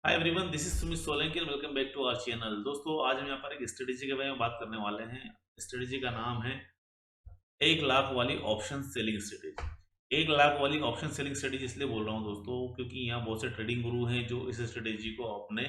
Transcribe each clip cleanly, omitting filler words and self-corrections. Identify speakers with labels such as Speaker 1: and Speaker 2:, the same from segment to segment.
Speaker 1: Hi everyone, this is Sumit Solanki and welcome back to our channel. दोस्तों, आज हम यहाँ पर एक स्ट्रेटेजी के बारे में बात करने वाले हैं। स्ट्रेटेजी का नाम है 1 लाख वाली ऑप्शन सेलिंग स्ट्रेटेजी। 1 लाख वाली ऑप्शन सेलिंग स्ट्रेटेजी इसलिए बोल रहा हूँ दोस्तों, क्योंकि यहाँ बहुत से ट्रेडिंग गुरु हैं जो इस स्ट्रेटेजी को अपने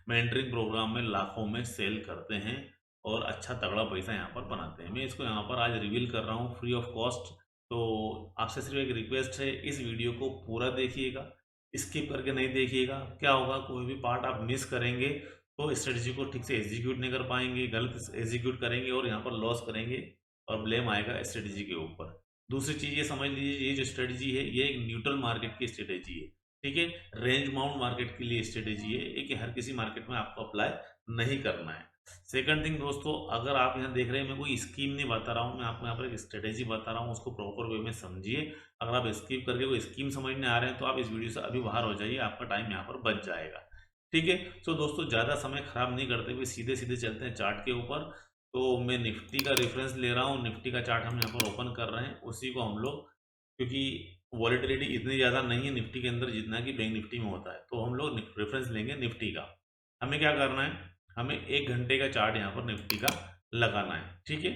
Speaker 1: मेंटरिंग प्रोग्राम में लाखों में सेल करते हैं और अच्छा तगड़ा पैसा यहाँ पर बनाते हैं। मैं इसको यहाँ पर आज रिवील कर रहा हूँ फ्री ऑफ कॉस्ट। तो आपसे सिर्फ एक रिक्वेस्ट है, इस वीडियो को पूरा देखिएगा, स्किप करके नहीं देखिएगा। क्या होगा, कोई भी पार्ट आप मिस करेंगे तो स्ट्रेटजी को ठीक से एग्जीक्यूट नहीं कर पाएंगे, गलत एग्जीक्यूट करेंगे और यहाँ पर लॉस करेंगे और ब्लेम आएगा स्ट्रेटजी के ऊपर। दूसरी चीज ये समझ लीजिए, ये जो स्ट्रेटजी है ये एक न्यूट्रल मार्केट की स्ट्रेटेजी है। ठीक है, रेंज बाउंड मार्केट के लिए स्ट्रेटेजी है, ये कि हर किसी मार्केट में आपको अप्लाई नहीं करना है। सेकंड थिंग दोस्तों, अगर आप यहाँ देख रहे हैं मैं कोई स्कीम नहीं बता रहा हूँ, मैं आपको यहाँ पर एक स्ट्रेटेजी बता रहा हूँ, उसको प्रॉपर वे में समझिए। अगर आप स्किप करके कोई स्कीम समझने आ रहे हैं तो आप इस वीडियो से अभी बाहर हो जाइए, आपका टाइम यहाँ पर बच जाएगा। ठीक है, तो दोस्तों ज़्यादा समय खराब नहीं करते हुए सीधे सीधे चलते हैं चार्ट के ऊपर। तो मैं निफ्टी का रेफरेंस ले रहा हूँ, निफ्टी का चार्ट हम यहाँ पर ओपन कर रहे हैं, उसी को हम लोग, क्योंकि वॉलेटिलिटी इतनी ज़्यादा नहीं है निफ्टी के अंदर जितना कि बैंक निफ्टी में होता है, तो हम लोग रेफरेंस लेंगे निफ्टी का। हमें क्या करना है, हमें 1 घंटे का चार्ट यहाँ पर निफ्टी का लगाना है। ठीक है,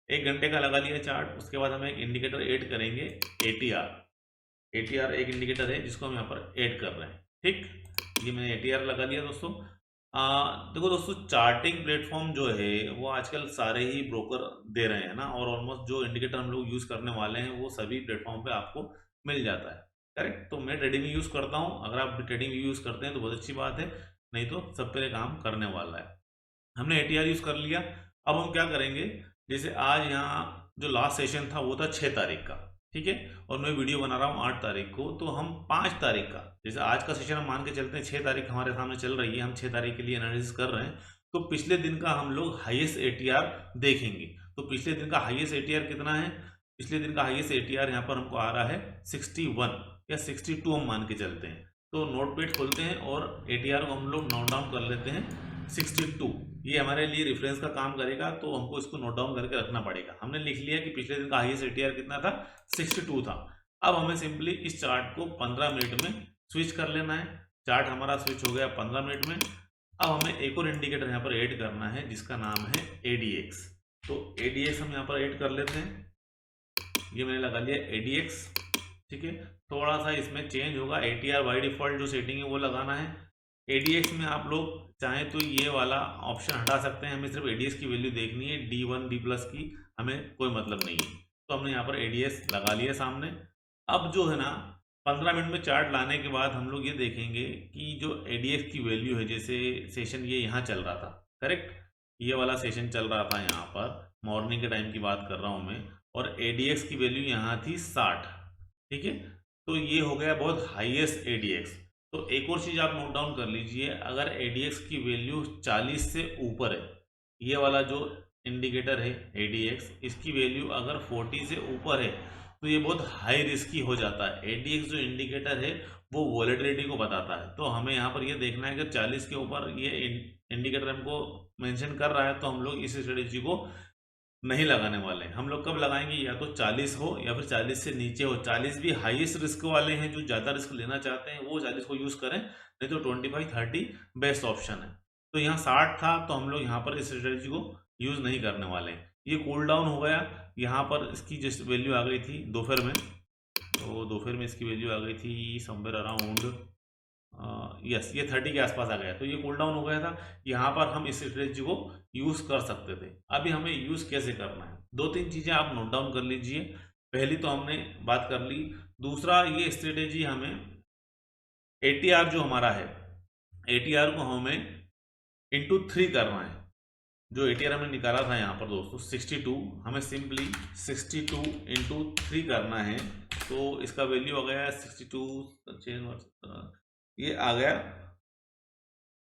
Speaker 1: 1 घंटे का लगा लिया चार्ट, उसके बाद हम एक इंडिकेटर ऐड करेंगे, एटीआर। एटीआर एक इंडिकेटर है जिसको हम यहाँ पर ऐड कर रहे हैं। ठीक, ये मैंने एटीआर लगा लिया दोस्तों। देखो दोस्तों, चार्टिंग प्लेटफॉर्म जो है वो आजकल सारे ही ब्रोकर दे रहे हैं ना, और ऑलमोस्ट जो इंडिकेटर हम लोग यूज करने वाले हैं वो सभी प्लेटफॉर्म पे आपको मिल जाता है। करेक्ट, तो मैं ट्रेडिंग यूज करता हूँ, अगर आप भी ट्रेडिंग यूज करते हैं तो बहुत अच्छी बात है, नहीं तो सब पे काम करने वाला है। हमने एटीआर यूज कर लिया। अब हम क्या करेंगे, जैसे आज यहाँ जो लास्ट सेशन था वो था 6 तारीख का। ठीक है, और मैं वीडियो बना रहा हूँ 8 तारीख को, तो हम 5 तारीख का, जैसे आज का सेशन हम मान के चलते हैं 6 तारीख हमारे सामने चल रही है, हम 6 तारीख के लिए एनालिसिस कर रहे हैं, तो पिछले दिन का हम लोग हाईएस्ट एटीआर देखेंगे। तो पिछले दिन का हाईएस्ट एटीआर कितना है, पिछले दिन का हाईएस्ट एटीआर यहाँ पर हमको आ रहा है 61 या 62 हम मान के चलते हैं। तो नोट पेड खोलते हैं और एटीआर को हम लोग नोट डाउन कर लेते हैं 62। ये हमारे लिए रेफरेंस का काम करेगा, तो हमको इसको नोट डाउन करके रखना पड़ेगा। हमने लिख लिया कि पिछले दिन का हाईएस्ट एटीआर कितना था, 62 था। अब हमें सिंपली इस चार्ट को 15 मिनट में स्विच कर लेना है। चार्ट हमारा स्विच हो गया 15 मिनट में। अब हमें एक और इंडिकेटर यहाँ पर ऐड करना है जिसका नाम है एडीएक्स। तो एडीएक्स हम यहाँ पर ऐड कर लेते हैं, ये मैंने लगा लिया एडीएक्स। ठीक है, थोड़ा सा इसमें चेंज होगा, एटीआर बाई डिफॉल्ट जो सेटिंग है वो लगाना है। एडीएक्स में आप लोग चाहें तो ये वाला ऑप्शन हटा सकते हैं, हमें सिर्फ एडीएक्स की वैल्यू देखनी है, D1 D+ की हमें कोई मतलब नहीं है। तो हमने यहाँ पर एडीएक्स लगा लिया सामने। अब जो है ना, 15 मिनट में चार्ट लाने के बाद हम लोग ये देखेंगे कि जो एडीएक्स की वैल्यू है, जैसे सेशन ये यहाँ चल रहा था, करेक्ट, ये वाला सेशन चल रहा था यहाँ पर, मॉर्निंग के टाइम की बात कर रहा हूँ मैं, और एडीएक्स की वैल्यू यहाँ थी 60। ठीक है, तो ये हो गया बहुत हाईएस्ट एडीएक्स। तो एक और चीज आप नोट डाउन कर लीजिए, अगर एडीएक्स की वैल्यू 40 से ऊपर है, ये वाला जो इंडिकेटर है एडीएक्स, इसकी वैल्यू अगर 40 से ऊपर है तो ये बहुत हाई रिस्की हो जाता है। एडीएक्स जो इंडिकेटर है वो वॉलेटिलिटी को बताता है, तो हमें यहाँ पर ये देखना है कि 40 के ऊपर ये इंडिकेटर हमको मेंशन कर रहा है, तो हम लोग इस स्ट्रेटेजी को नहीं लगाने वाले हैं। हम लोग कब लगाएंगे, या तो 40 हो या फिर 40 से नीचे हो। 40 भी हाईएस्ट रिस्क वाले हैं, जो ज़्यादा रिस्क लेना चाहते हैं वो 40 को यूज़ करें, नहीं तो 25-30 बेस्ट ऑप्शन है। तो यहाँ 60 था, तो हम लोग यहाँ पर इस स्ट्रेटेजी को यूज़ नहीं करने वाले हैं। ये कूल डाउन हो गया, यहाँ पर इसकी जिस वैल्यू आ गई थी दोपहर में, तो दोपहर में इसकी वैल्यू आ गई थी समवेयर अराउंड, यस, ये 30 के आसपास आ गया, तो ये कूल डाउन हो गया था। यहाँ पर हम इस स्ट्रेटजी को यूज कर सकते थे। अभी हमें यूज कैसे करना है, 2-3 चीजें आप नोट डाउन कर लीजिए। पहली तो हमने बात कर ली। दूसरा, ये स्ट्रेटेजी हमें एटीआर जो हमारा है, एटीआर को हमें इंटू 3 करना है। जो एटीआर हमने निकाला था यहाँ पर दोस्तों 62, हमें सिंपली 62 इंटू 3 करना है। तो इसका वैल्यू आ गया 62, ये आ गया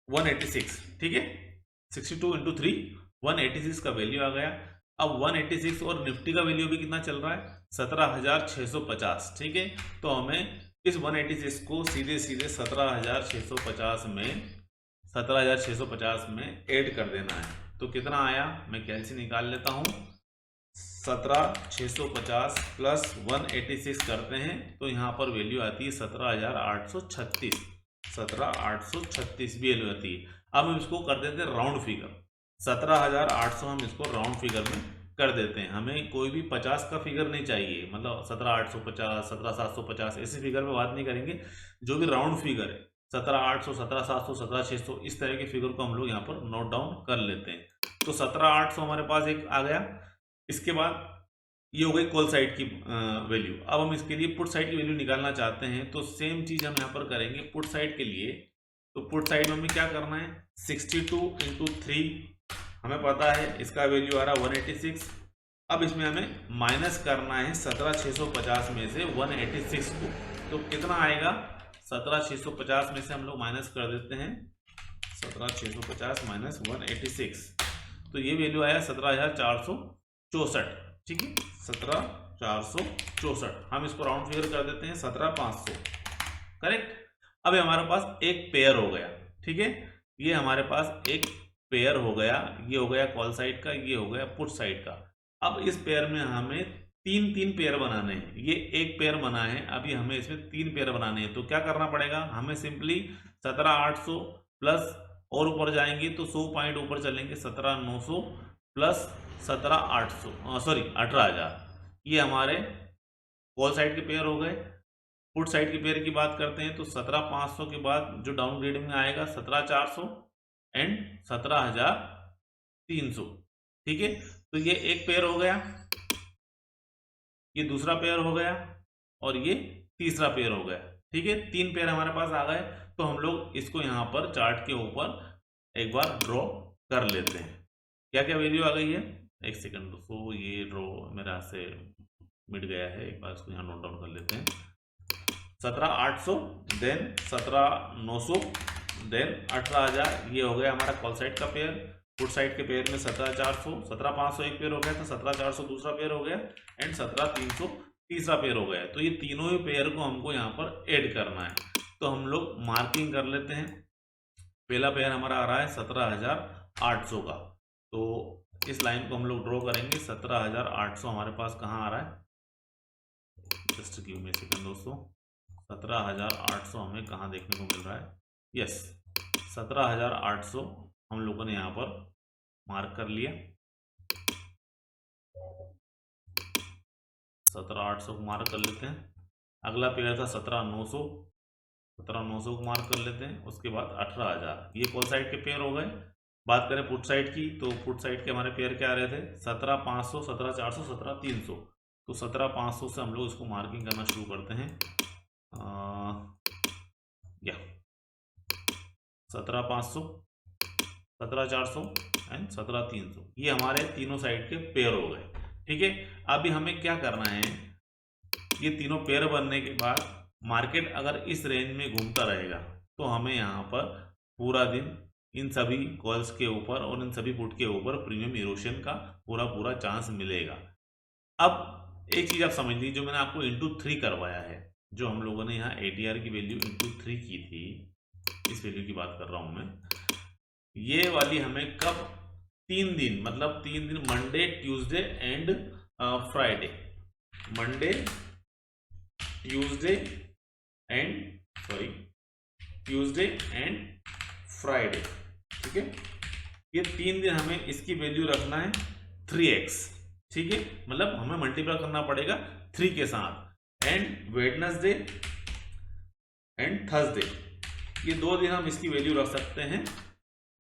Speaker 1: 186। ठीक है, 62 इंटू 3 186 का वैल्यू आ गया। अब 186 और निफ्टी का वैल्यू भी कितना चल रहा है, 17,650। ठीक है, तो हमें इस 186 को सीधे सीधे 17,650 में ऐड कर देना है। तो कितना आया, मैं कैलसी निकाल लेता हूँ, 17,650 प्लस 186 करते हैं तो यहाँ पर वैल्यू आती है 17,836। 17,836 भी वैल्यू आती है। अब हम इसको कर देते हैं राउंड फिगर, 17,800 हम इसको राउंड फिगर में कर देते हैं। हमें कोई भी 50 का फिगर नहीं चाहिए, मतलब 17,850, 17,750 ऐसे फिगर में बात नहीं करेंगे। जो भी राउंड फिगर है 17,800, 17,700, 17,600 इस तरह के फिगर को हम लोग यहाँ पर नोट डाउन कर लेते हैं। तो 17,800 हमारे पास एक आ गया। इसके बाद ये हो गई कॉल साइड की वैल्यू। अब हम इसके लिए पुट साइड की वैल्यू निकालना चाहते हैं, तो सेम चीज हम यहाँ पर करेंगे पुट साइड के लिए। तो पुट साइड में हमें क्या करना है, 62 इंटू 3 हमें पता है, इसका वैल्यू आ रहा है 186। अब इसमें हमें माइनस करना है 17,650 में से 186 को, तो कितना आएगा, 17,650 में से हम लोग माइनस कर देते हैं 17,650 माइनस 186, तो ये वैल्यू आया 17,464। ठीक है, 17,464। हम इसको राउंड फिगर कर देते हैं 17,500, करेक्ट। अब हमारे पास एक पेयर हो गया। ठीक है, ये हमारे पास एक पेयर हो गया। ये हो गया कॉल साइड का, ये हो गया पुट साइड का। अब इस पेयर में हमें तीन तीन पेयर बनाने हैं। ये एक पेयर बना है, अभी हमें इसमें तीन पेयर बनाने हैं। तो क्या करना पड़ेगा, हमें सिंपली 17,800 प्लस और ऊपर जाएंगे तो 100 पॉइंट ऊपर चलेंगे, 17,900 प्लस 17,800 सॉरी 18,000। ये हमारे कॉल साइड के पेयर हो गए। पुट साइड के पेयर की बात करते हैं तो 17,500 के बाद जो डाउनग्रेड में आएगा 17,400 एंड 17,300। ठीक है, तो ये एक पेयर हो गया, ये दूसरा पेयर हो गया और ये तीसरा पेयर हो गया। ठीक है, तीन पेयर हमारे पास आ गए। तो हम लोग इसको यहाँ पर चार्ट के ऊपर एक बार ड्रॉ कर लेते हैं। क्या क्या वैल्यू आ गई है, एक सेकंड दोस्तों, ये ड्रॉ मेरे हाथ से मिट गया है, एक बार इसको यहाँ नोट डाउन कर लेते हैं। 17,800 देन 17,900 देन 18,000, ये हो गया हमारा कॉल साइड का पेयर। पुट साइड के पेयर में 17,400, 17,500 एक पेयर हो गया था, 17,400 दूसरा पेयर हो गया एंड 17,300 तीसरा पेयर हो गया। तो ये तीनों ही पेयर को हमको यहाँ पर ऐड करना है। तो हम लोग मार्किंग कर लेते हैं। पहला पेयर हमारा आ रहा है 17,800 का, तो इस लाइन को हम लोग ड्रॉ करेंगे। 17,800 हमारे पास कहाँ आ रहा है, जस्ट गिव मी सेकंड दोस्तों। 17,800 हमें कहाँ देखने को मिल रहा है, यस 17,800 हम लोगों ने यहाँ पर मार्क कर लिया। 17,800 को मार्क कर लेते हैं। अगला पेयर था 17,900, 17,900 को मार्क कर लेते हैं। उसके बाद 18,000, ये कॉल साइड के पेयर हो गए। बात करें पुट साइड की, तो पुट साइड के हमारे पेयर क्या आ रहे थे, 17,500, 17,400, 17,300। तो 17,500 से हम लोग इसको मार्किंग करना शुरू करते हैं। या 17,500, 17,400 एंड 17,300, ये हमारे तीनों साइड के पेयर हो गए। ठीक है, अभी हमें क्या करना है, ये तीनों पेयर बनने के बाद मार्केट अगर इस रेंज में घूमता रहेगा तो हमें यहाँ पर पूरा दिन इन सभी कॉल्स के ऊपर और इन सभी पुट के ऊपर प्रीमियम इरोशन का पूरा चांस मिलेगा। अब एक चीज आप समझ लीजिए, जो मैंने आपको इंटू 3 करवाया है, जो हम लोगों ने यहाँ एटीआर की वैल्यू इंटू 3 की थी, इस वैल्यू की बात कर रहा हूं मैं, ये वाली हमें कब, 3 दिन, मतलब 3 दिन, Monday Tuesday and Friday, Monday Tuesday and sorry Tuesday and Friday. ठीक है, ये 3 दिन हमें इसकी वैल्यू रखना है 3x। ठीक है, मतलब हमें मल्टीप्लाई करना पड़ेगा 3 के साथ। एंड वेडनेसडे एंड थर्सडे, ये 2 दिन हम इसकी वैल्यू रख सकते हैं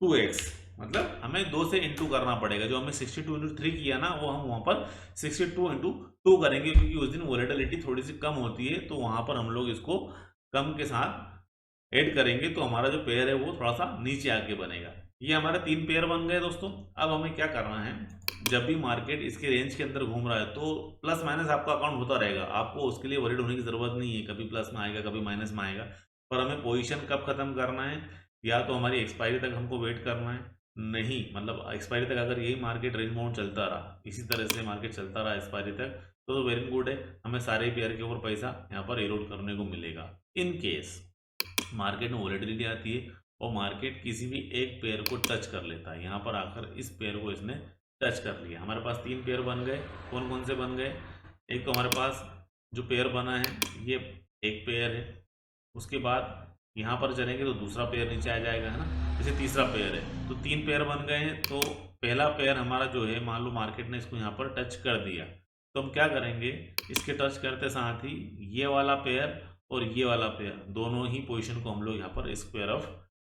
Speaker 1: 2x, मतलब हमें 2 से इंटू करना पड़ेगा। जो हमने 62 इंटू 3 किया ना, वो हम वहां पर 62 इंटू 2 करेंगे, क्योंकि उस दिन वोलेटिलिटी थोड़ी सी कम होती है, तो वहां पर हम लोग इसको कम के साथ ऐड करेंगे, तो हमारा जो पेयर है वो थोड़ा सा नीचे आके बनेगा। ये हमारे 3 पेयर बन गए दोस्तों। अब हमें क्या करना है, जब भी मार्केट इसके रेंज के अंदर घूम रहा है तो प्लस माइनस आपका अकाउंट होता रहेगा, आपको उसके लिए वरीड होने की जरूरत नहीं है, कभी प्लस में आएगा कभी माइनस में आएगा। पर हमें पोजीशन कब खत्म करना है, या तो हमारी एक्सपायरी तक हमको वेट करना है, नहीं मतलब एक्सपायरी तक अगर यही मार्केट रेंज बाउंड चलता रहा, इसी तरह से मार्केट चलता रहा एक्सपायरी तक, तो वेरी गुड है, हमें सारे पेयर के ऊपर पैसा यहाँ पर इरोड करने को मिलेगा। इन केस मार्केट में वोलेटिलिटी आती है और मार्केट किसी भी एक पेयर को टच कर लेता है, यहाँ पर आकर इस पेयर को इसने टच कर लिया। हमारे पास 3 पेयर बन गए। कौन कौन से बन गए, एक तो हमारे पास जो पेयर बना है ये एक पेयर है, उसके बाद यहाँ पर चलेंगे तो दूसरा पेयर नीचे आ जाएगा, है ना। जैसे तीसरा पेयर है तो 3 पेयर बन गए हैं, तो पहला पेयर हमारा जो है, मान लो मार्केट ने इसको यहाँ पर टच कर दिया, तो हम क्या करेंगे, इसके टच करते साथ ही ये वाला पेयर और ये वाला पेयर दोनों ही पोजीशन को हम लोग यहाँ पर स्क्वायर ऑफ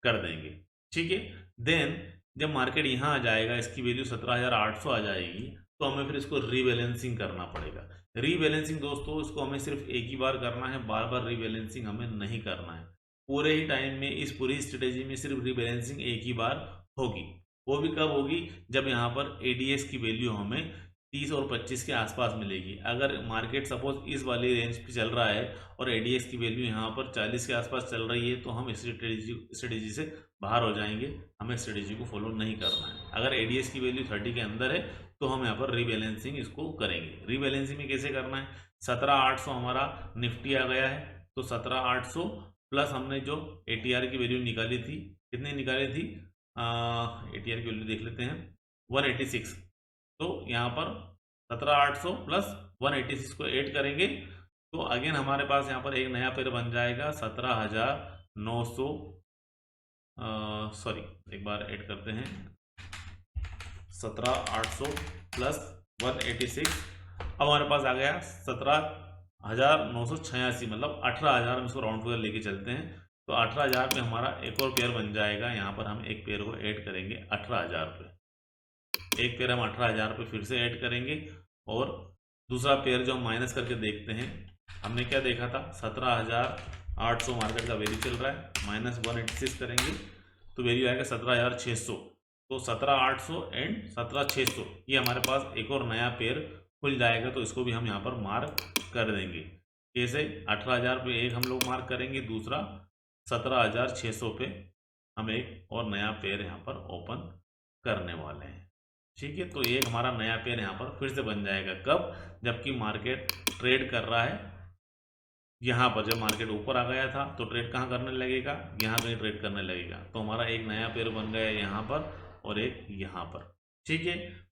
Speaker 1: कर देंगे, ठीक है। देन जब मार्केट यहाँ आ जाएगा, इसकी वैल्यू 17,800 आ जाएगी, तो हमें फिर इसको रीबैलेंसिंग करना पड़ेगा। रीबैलेंसिंग दोस्तों इसको हमें सिर्फ एक ही बार करना है, बार बार रीबैलेंसिंग हमें नहीं करना है। पूरे ही टाइम में इस पूरी स्ट्रेटेजी में सिर्फ रीबैलेंसिंग एक ही बार होगी। वो भी कब होगी, जब यहाँ पर एडीएस की वैल्यू हमें 30 और 25 के आसपास मिलेगी। अगर मार्केट सपोज इस वाली रेंज पे चल रहा है और एडीएस की वैल्यू यहाँ पर 40 के आसपास चल रही है, तो हम इस स्ट्रेटेजी से बाहर हो जाएंगे, हमें स्ट्रेटेजी को फॉलो नहीं करना है। अगर एडीएस की वैल्यू 30 के अंदर है तो हम यहाँ पर रीबैलेंसिंग इसको करेंगे। रीबैलेंसिंग में कैसे करना है, 17,800 हमारा निफ्टी आ गया है, तो 17,800 प्लस हमने जो एटीआर की वैल्यू निकाली थी, कितनी निकाली थी, एटीआर की वैल्यू देख लेते हैं, 186। तो यहाँ पर 17,800 प्लस 186 को ऐड करेंगे तो अगेन हमारे पास यहाँ पर एक नया पेयर बन जाएगा 17,900, सॉरी एक बार ऐड करते हैं, 17,800 प्लस 186, अब हमारे पास आ गया 17,986, मतलब 18,000। हम इसको राउंड फिगर लेके चलते हैं तो 18,000 पे हमारा एक और पेयर बन जाएगा। यहाँ पर हम एक पेयर को ऐड करेंगे 18,000 पे, एक पेयर हम 18,000 पे फिर से ऐड करेंगे, और दूसरा पेयर जो हम माइनस करके देखते हैं, हमने क्या देखा था, 17,800 मार्केट का वैल्यू चल रहा है, माइनस 186 करेंगे तो वैल्यू आएगा 17,600। तो 17,800 एंड 17,600 ये हमारे पास एक और नया पेयर खुल जाएगा, तो इसको भी हम यहाँ पर मार्क कर देंगे। कैसे, 18,000 पे एक हम लोग मार्क करेंगे, दूसरा 17,600 पे हम एक और नया पेयर यहाँ पर ओपन करने वाले हैं, ठीक है। तो एक हमारा नया पेयर यहाँ पर फिर से बन जाएगा, कब, जबकि मार्केट ट्रेड कर रहा है यहाँ पर। जब मार्केट ऊपर आ गया था तो ट्रेड कहाँ करने लगेगा, यहाँ कहीं ट्रेड करने लगेगा, तो हमारा एक नया पेयर बन गया यहाँ पर और एक यहाँ पर, ठीक है।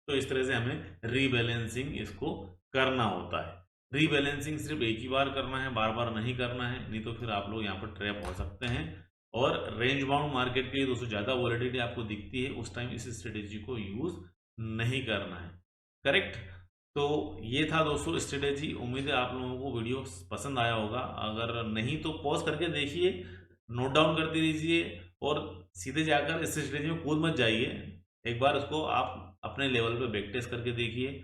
Speaker 1: तो इस तरह से हमें रीबैलेंसिंग इसको करना होता है। रीबैलेंसिंग सिर्फ एक ही बार करना है, बार बार नहीं करना है, नहीं तो फिर आप लोग यहाँ पर ट्रैप हो सकते हैं। और रेंज बाउंड मार्केट के लिए दोस्तों ज़्यादा वॉलेटिलिटी आपको दिखती है, उस टाइम इस स्ट्रेटेजी को यूज़ नहीं करना है, करेक्ट। तो ये था दोस्तों स्ट्रेटेजी। उम्मीद है आप लोगों को वीडियो पसंद आया होगा, अगर नहीं तो पॉज करके देखिए, नोट डाउन करते रहिए और सीधे जाकर इस स्ट्रेटेजी में कूद मत जाइए। एक बार उसको आप अपने लेवल पे बैक टेस्ट करके देखिए,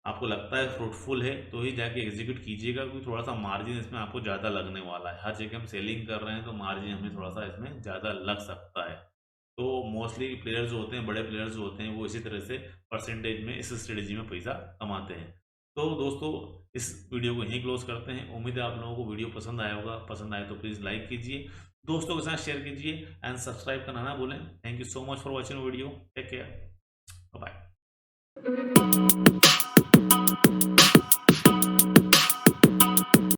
Speaker 1: आपको लगता है फ्रूटफुल है तो ही जाके एग्जीक्यूट कीजिएगा, क्योंकि थोड़ा सा मार्जिन इसमें आपको ज़्यादा लगने वाला है। हर जगह हम सेलिंग कर रहे हैं तो मार्जिन हमें थोड़ा सा इसमें ज़्यादा लग सकता है। तो मोस्टली प्लेयर्स जो होते हैं, बड़े प्लेयर्स जो होते हैं, वो इसी तरह से परसेंटेज में इस स्ट्रेटेजी में पैसा कमाते हैं। तो दोस्तों इस वीडियो को यहीं क्लोज करते हैं। उम्मीद है आप लोगों को वीडियो पसंद आया होगा, पसंद आए तो प्लीज़ लाइक कीजिए, दोस्तों के साथ शेयर कीजिए एंड सब्सक्राइब करना ना भूलें। Thank you so much for watching video, take care, bye.